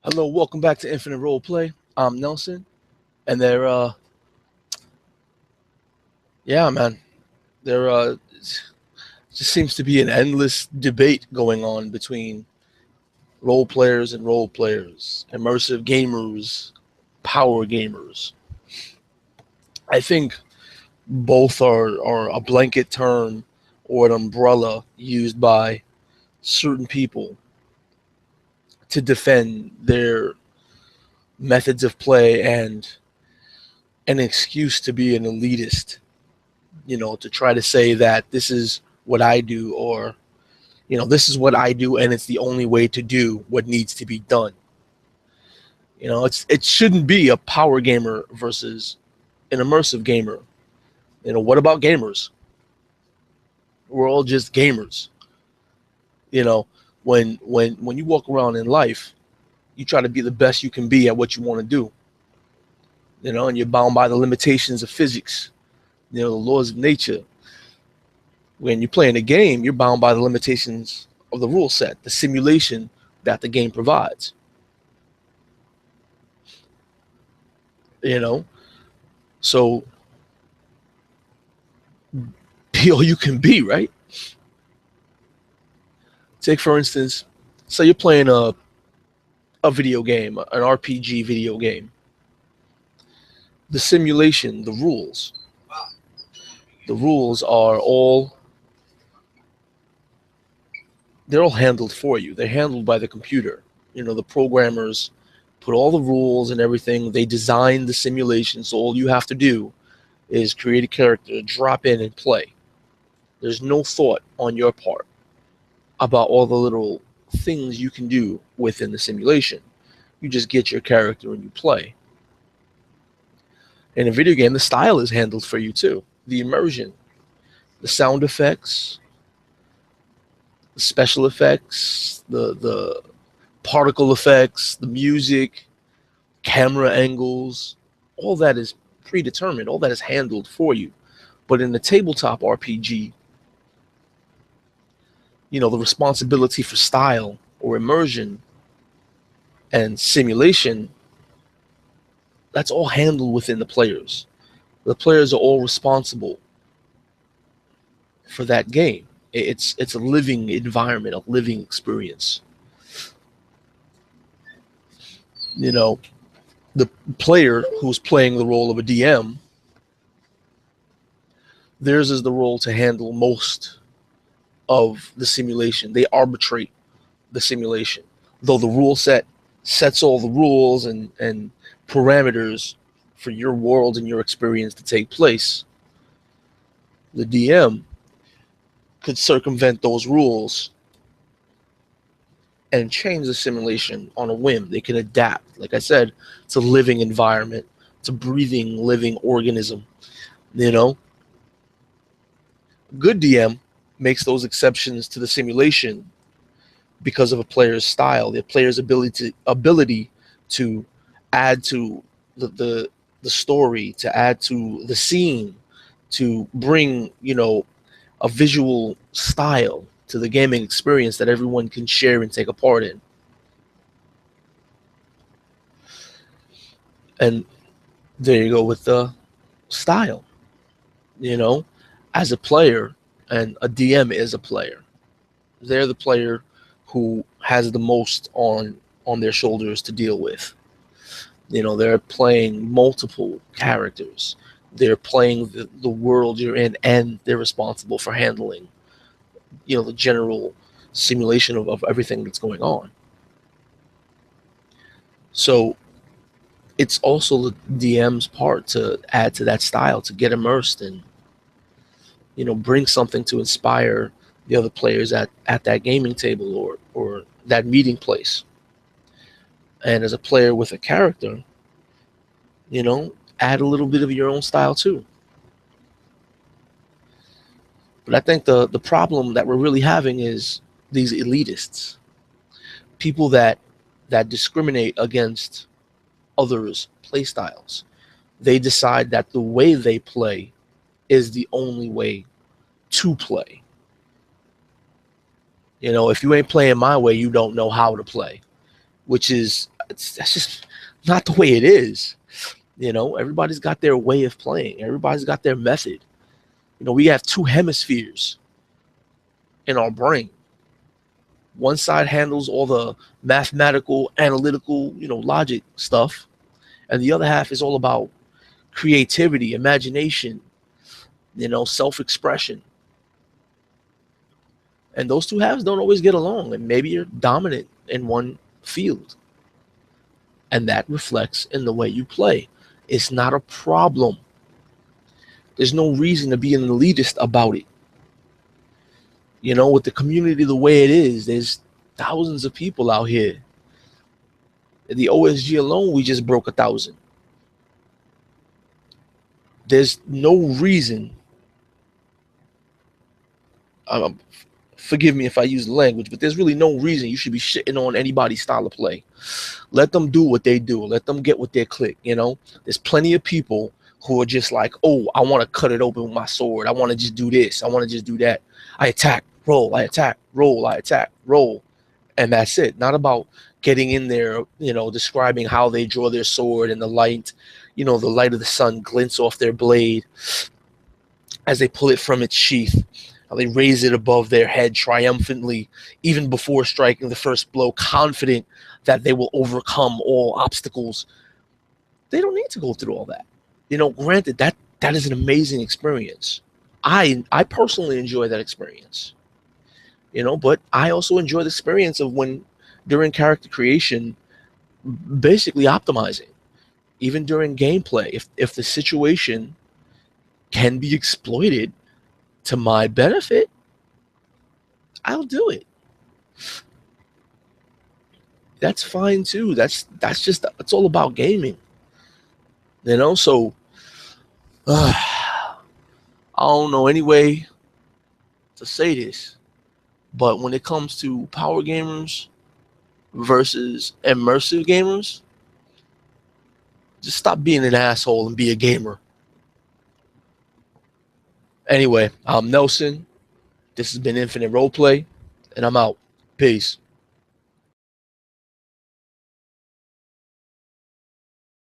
Hello, welcome back to Infinite Roleplay. I'm Nelson, and yeah, man, there just seems to be an endless debate going on between role players and role players, immersive gamers, power gamers. I think both are a blanket term or an umbrella used by certain people to defend their methods of play and an excuse to be an elitist, to try to say that this is what I do, or, this is what I do, and it's the only way to do what needs to be done. It shouldn't be a power gamer versus an immersive gamer. What about gamers? We're all just gamers. You know, when you walk around in life, you try to be the best you can be at what you want to do. And you're bound by the limitations of physics, the laws of nature. When you're playing a game, you're bound by the limitations of the rule set, the simulation that the game provides. You know, so be all you can be, right? Take for instance, say you're playing a video game, an RPG video game. The simulation, the rules are all they're all handled for you. They're handled by the computer. The programmers put all the rules and everything. They design the simulation, so all you have to do is create a character, drop in, and play. There's no thought on your part about all the little things you can do within the simulation. You just get your character and you play. In a video game, the style is handled for you too. The immersion, the sound effects, the special effects, the particle effects, the music, camera angles, all that is predetermined. All that is handled for you. But in the tabletop RPG, the responsibility for style or immersion and simulation, that's all handled within the players. The players are all responsible for that game. It's a living environment, a living experience. You know, the player who's playing the role of a DM, theirs is the role to handle most of the simulation. They arbitrate the simulation, though the rule set sets all the rules and parameters for your world and your experience to take place. The DM could circumvent those rules and change the simulation on a whim. They can adapt. Like I said, it's a living environment. It's a breathing, living organism. You know, good DM makes those exceptions to the simulation because of a player's style, the player's ability to add to the story, to add to the scene, to bring a visual style to the gaming experience that everyone can share and take a part in. And there you go with the style. You know, as a player, and a DM is a player. They're the player who has the most on their shoulders to deal with. They're playing multiple characters. They're playing the world you're in, and they're responsible for handling, the general simulation of everything that's going on. So it's also the DM's part to add to that style, to get immersed and, bring something to inspire the other players at that gaming table or that meeting place. And as a player with a character, add a little bit of your own style too. But I think the problem that we're really having is these elitists, people that discriminate against others' play styles. They decide that the way they play is the only way to play. If you ain't playing my way, you don't know how to play, which is that's just not the way it is. You know, everybody's got their way of playing. Everybody's got their method. You know, we have two hemispheres in our brain. One side handles all the mathematical, analytical, logic stuff, and the other half is all about creativity, imagination, self-expression. And those two halves don't always get along, and maybe you're dominant in one field, and that reflects in the way you play. It's not a problem. There's no reason to be an elitist about it. With the community the way it is, there's thousands of people out here. In the OSG alone, we just broke 1,000. There's no reason, um, forgive me if I use the language, but there's really no reason you should be shitting on anybody's style of play. Let them do what they do. Let them get what they click. There's plenty of people who are just like, oh, I want to cut it open with my sword. I want to just do this. I want to just do that. I attack, roll, I attack, roll, I attack, roll. And that's it. Not about getting in there, describing how they draw their sword and the light, the light of the sun glints off their blade as they pull it from its sheath. How they raise it above their head triumphantly, even before striking the first blow, confident that they will overcome all obstacles. They don't need to go through all that. Granted, that is an amazing experience. I personally enjoy that experience. But I also enjoy the experience of when, during character creation, basically optimizing, even during gameplay. If the situation can be exploited to my benefit, I'll do it. That's fine too. That's all about gaming. So I don't know any way to say this, but when it comes to power gamers versus immersive gamers, just stop being an asshole and be a gamer. Anyway, I'm Nelson. This has been Infinite Roleplay, and I'm out. Peace.